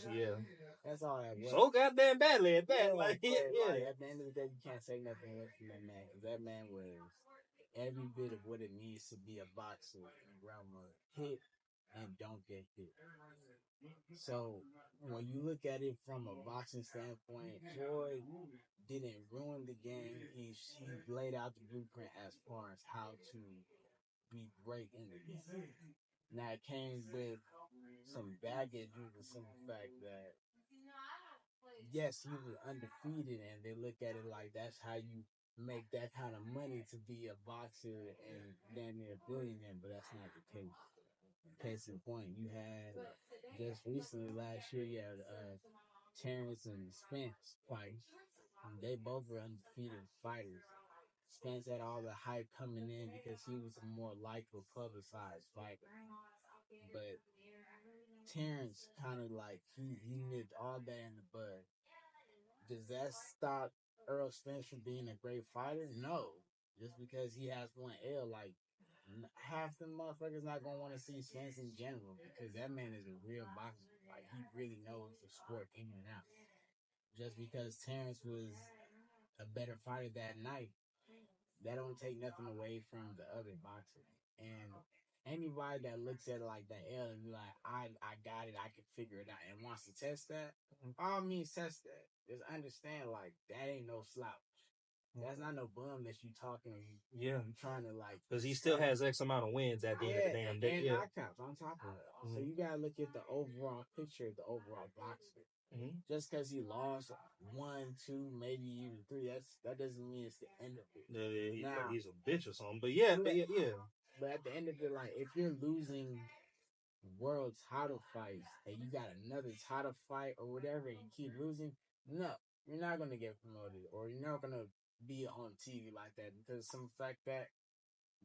Yeah. That's all that was. So goddamn badly at that. Yeah, Like, but, yeah. like, at the end of the day, you can't say nothing else from that man because that man was every bit of what it needs to be a boxer in realm of hit and don't get hit. So when you look at it from a boxing standpoint, Floyd didn't ruin the game. He laid out the blueprint as far as how to be great in the game. Now it came with some baggage due to some fact that yes, he was undefeated, and they look at it like that's how you make that kind of money to be a boxer and damn near a billionaire, but that's not the case. Case in point, you had just recently last year, you had Terrence and Spence fight. They both were undefeated fighters. Spence had all the hype coming in because he was a more likable, publicized fighter. But Terrence kind of like he nipped all that in the bud. Does that stop Earl Spence from being a great fighter? No. Just because he has one L, like half the motherfuckers not gonna want to see Spence in general because that man is a real boxer. Like he really knows the sport in and out. Just because Terrence was a better fighter that night, that don't take nothing away from the other boxer. And anybody that looks at it like that L and be like, I got it, I can figure it out, and wants to test that, all means test that. Just understand, like that ain't no slouch. That's not no bum that you talking. Yeah. You trying to like because he still has X amount of wins at the end of the damn day. and Yeah. knockouts on top of it. So you gotta look at the overall picture of the overall boxer. Just because he lost one, two, maybe even three, that doesn't mean it's the end of it. Yeah, Now, he's a bitch or something. But yeah, yeah. But at the end of it, like if you're losing world title fights and you got another title fight or whatever and you keep losing, no, you're not gonna get promoted or you're not gonna be on TV like that because some fact that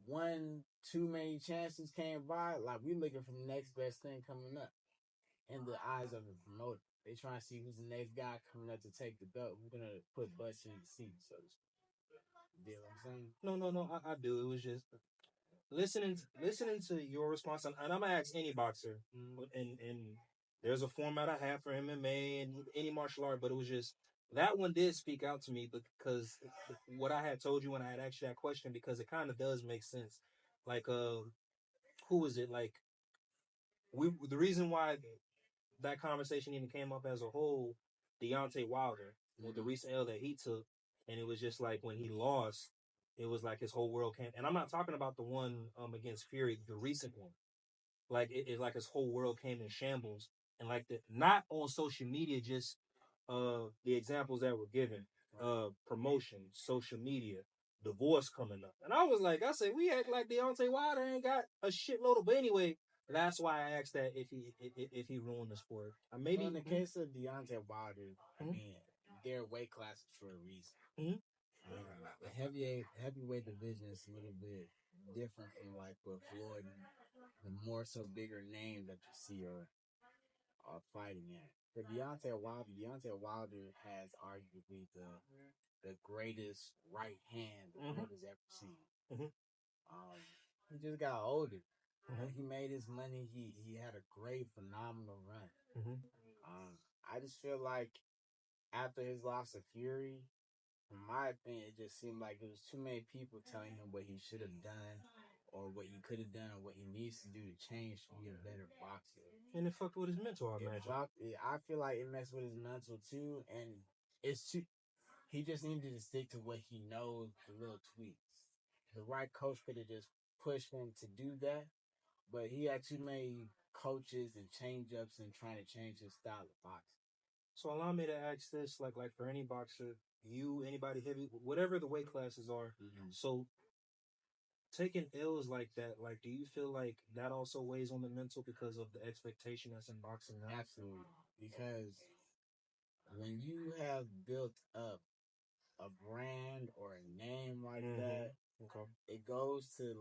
one too many chances came by, like we looking for the next best thing coming up in the eyes of the promoter. They trying to see who's the next guy coming up to take the belt. We're gonna put butts in the seat, so to speak. You know what I'm saying? No, I do. It was just listening to your response, and I'm gonna ask any boxer, and there's a format I have for MMA and any martial art, but it was just that one did speak out to me because what I had told you when I had asked you that question, because it kind of does make sense. Like, who was it? Like, the reason why that conversation even came up as a whole, Deontay Wilder, with the recent L that he took, and it was just like when he lost, it was like his whole world came. And I'm not talking about the one against Fury, the recent one. Like it like his whole world came in shambles, and like not on social media, just the examples that were given, promotion, social media, divorce coming up, and I said we act like Deontay Wilder ain't got a shitload of, but anyway. That's why I asked that if he ruined the sport. Maybe in the case of Deontay Wilder, I mean, they're weight classes for a reason. The heavyweight division is a little bit different from like what Floyd, the more so bigger name that you see are fighting at. For Deontay Wilder has arguably the greatest right hand the world has ever seen. He just got older. He made his money. He had a great, phenomenal run. I just feel like after his loss of Fury, in my opinion, it just seemed like there was too many people telling him what he should have done or what he could have done or what he needs to do to change to be a better boxer. And it fucked with his mental, I imagine. I feel like it messed with his mental too, and it's too. He just needed to stick to what he knows, the little tweaks. The right coach could have just pushed him to do that, but he had too many coaches and change ups and trying to change his style of boxing. So allow me to ask this, like for any boxer, anybody heavy, whatever the weight classes are. So taking L's like that, like, do you feel like that also weighs on the mental because of the expectation that's in boxing now? Absolutely, because when you have built up a brand or a name like that, it goes to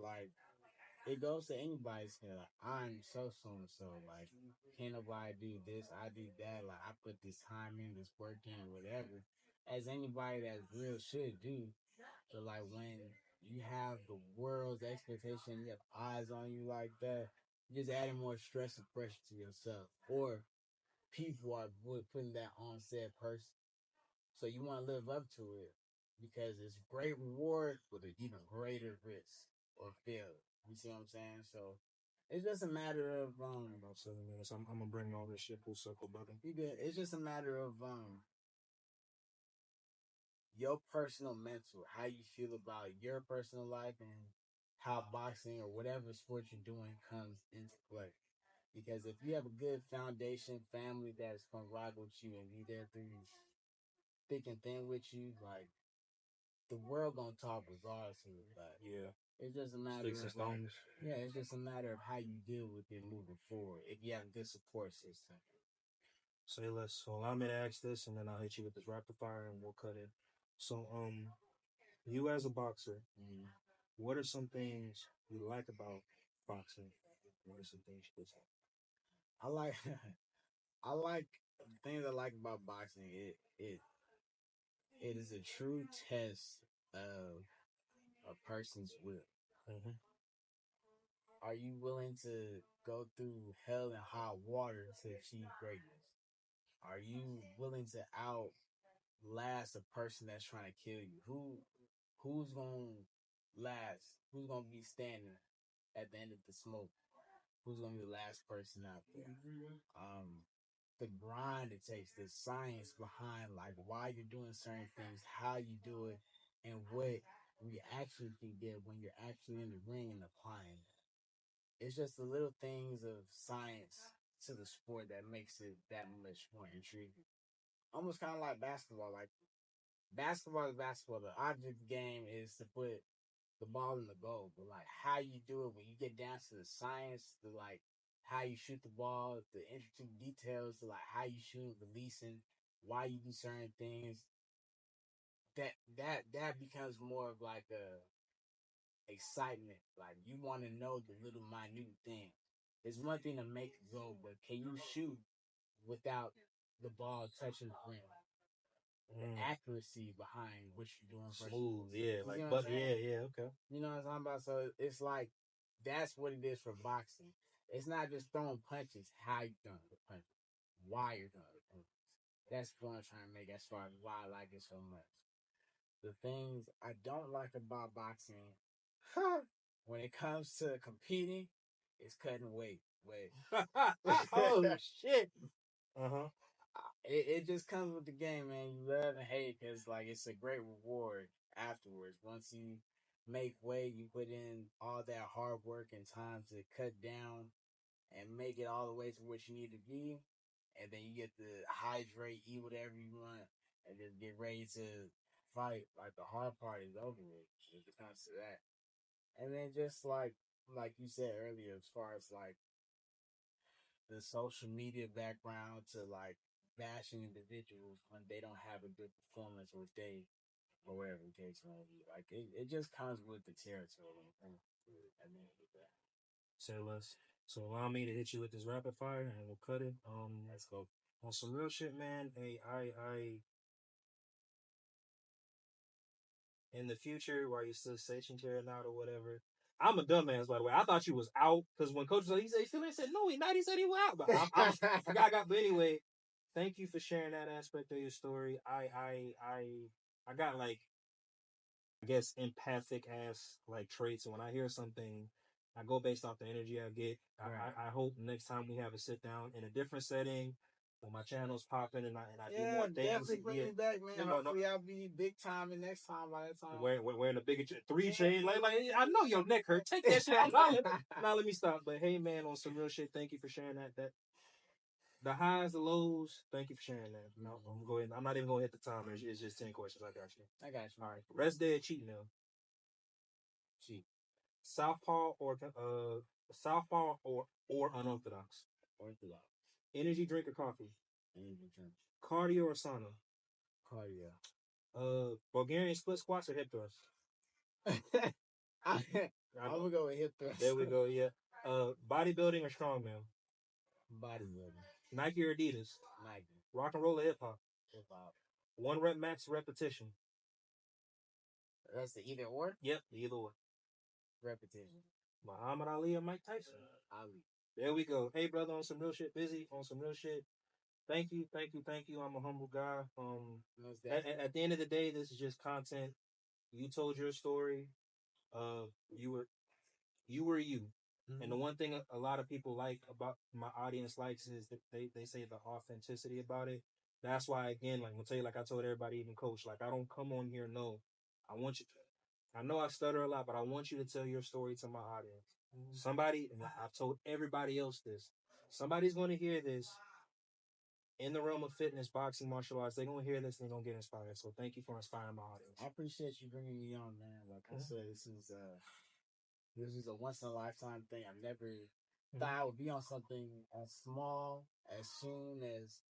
anybody's head. Like, I'm so and so. Like, can't nobody do this? I do that. Like, I put this time in, this work in, whatever. As anybody that's real should do. But like when you have the world's expectation, you have eyes on you like that, you're just adding more stress and pressure to yourself. Or people are putting that on said person. So you want to live up to it because it's great reward with an even greater risk or failure. You see what I'm saying? So it's just a matter of About 7 minutes. I'm gonna bring all this shit full circle, brother. you good. It's just a matter of your personal mental, how you feel about your personal life and how boxing or whatever sport you're doing comes into play. Because if you have a good foundation, family that's gonna rock with you and be there through thick and thin with you, like the world gonna talk regardless of it. Like Yeah, it's just a matter sticks and of like, stones. yeah, it's just a matter of how you deal with it moving forward. If you have a good support system. Say less. So allow me to ask this, and then I'll hit you with this rapid fire, and we'll cut it. So, you as a boxer, Mm. what are some things you like about boxing? What are some things you dislike? I like I like the things I like about boxing. It is a true test of a person's will. Mm-hmm. Are you willing to go through hell and hot water to achieve greatness? Are you willing to outlast a person that's trying to kill you? Who's gonna last? Who's gonna be standing at the end of the smoke? Who's gonna be the last person out there? The grind it takes, the science behind like why you're doing certain things, how you do it, and what reaction you can get when you're actually in the ring and applying it. It's just the little things of science to the sport that makes it that much more intriguing. Almost kind of like basketball. Like basketball is basketball. The object of the game is to put the ball in the goal, but like how you do it when you get down to the science, the like how you shoot the ball, the intricate details, to like how you shoot, releasing, why you do certain things. That becomes more of like a excitement. Like you want to know the little minute things. It's one thing to make it go, but can you shoot without the ball touching the rim? The accuracy behind what you're doing versus Smooth, yeah, you like, know what I'm but saying? yeah, okay. You know what I'm talking about? So it's like that's what it is for boxing. It's not just throwing punches, how you throwing the punches, why you're throwing the punches. That's what I'm trying to make as far as why I like it so much. The things I don't like about boxing, when it comes to competing, is cutting weight. Wait. Oh shit. Uh huh. It just comes with the game, man. You love and hate because like it's a great reward afterwards. Once you make weight, you put in all that hard work and time to cut down and make it all the way to what you need to be, and then you get to hydrate, eat whatever you want, and just get ready to fight. Like the hard part is over with when it comes to that. And then just like you said earlier, as far as like the social media background to like bashing individuals when they don't have a good performance or they or whatever the case may be. Like it just comes with the territory. I mean, with that. Say less. So allow me to hit you with this rapid fire, and we'll cut it. Let's go. On some real shit, man. Hey, in the future, while you're still stationary out or whatever. I'm a dumbass, by the way. I thought you was out because when Coach said he still ain't said no, he not. He said he was out, but I forgot. But anyway, thank you for sharing that aspect of your story. I got like, I guess, empathic ass like traits, and when I hear something, I go based off the energy I get. Right. I hope next time we have a sit down in a different setting, when my channel's popping and I do Yeah, more things. definitely bring Yeah, me back, man. no, Hopefully I'll be big time the next time by the time. wearing a bigger three chain. Like I know your neck hurt. Take that shit out. Now let me stop. But hey, man, on some real shit, thank you for sharing that. The highs, the lows. Thank you for sharing that. No, I'm going. I'm not even going to hit the timer. It's just 10 questions. I got you. I got you. All right. Rest day or cheat meal. Cheat. Southpaw or Southpaw or unorthodox. Orthodox. Energy drink or coffee. Energy drink. Cardio or sauna. Cardio. Bulgarian split squats or hip thrusts. I'm gonna go with hip thrust. There we go. Yeah. Bodybuilding or strongman. Bodybuilding. Nike or Adidas. Nike. Rock and roll or hip hop. Hip hop. 1 rep max repetition. That's the either or. Yep, either one. Repetition. Muhammad Ali or Mike Tyson. Ali. There we go. Hey, brother, on some real shit. Busy on some real shit. thank you, thank you, thank you. I'm a humble guy. Most At the end of the day, this is just content. You told your story. You were you. And the one thing a lot of people like about my audience likes is that they say the authenticity about it. That's why again, like I'm gonna tell you, like I told everybody, even coach, like I don't come on here. No, I want you. I know I stutter a lot, but I want you to tell your story to my audience. Somebody, and I've told everybody else this. Somebody's going to hear this in the realm of fitness, boxing, martial arts. They're going to hear this and they're going to get inspired. So thank you for inspiring my audience. I appreciate you bringing me on, man. Like I said, this is a once in a lifetime thing. I've never thought I would be on something as small, as soon as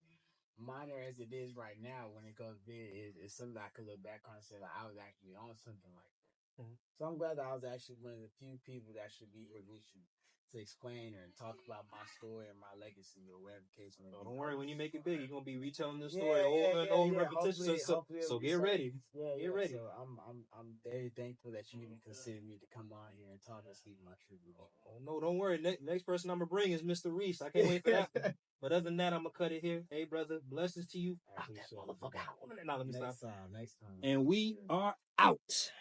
minor as it is right now. When it goes big, it's something I could look back on and say like I was actually on something like that. So I'm glad that I was actually one of the few people that should be here with you to explain or talk about my story and my legacy or whatever the case may be. Don't worry, when you make it big, you're gonna be retelling the story over and over repetition. So get ready. Get ready. So I'm very thankful that you even considered me to come on here and talk and speak my truth. Oh no, don't worry. Next person I'm gonna bring is Mr. Reese. I can't wait for that. But other than that, I'm gonna cut it here. Hey brother, blessings to you. Now let me stop. Next time. And we are out.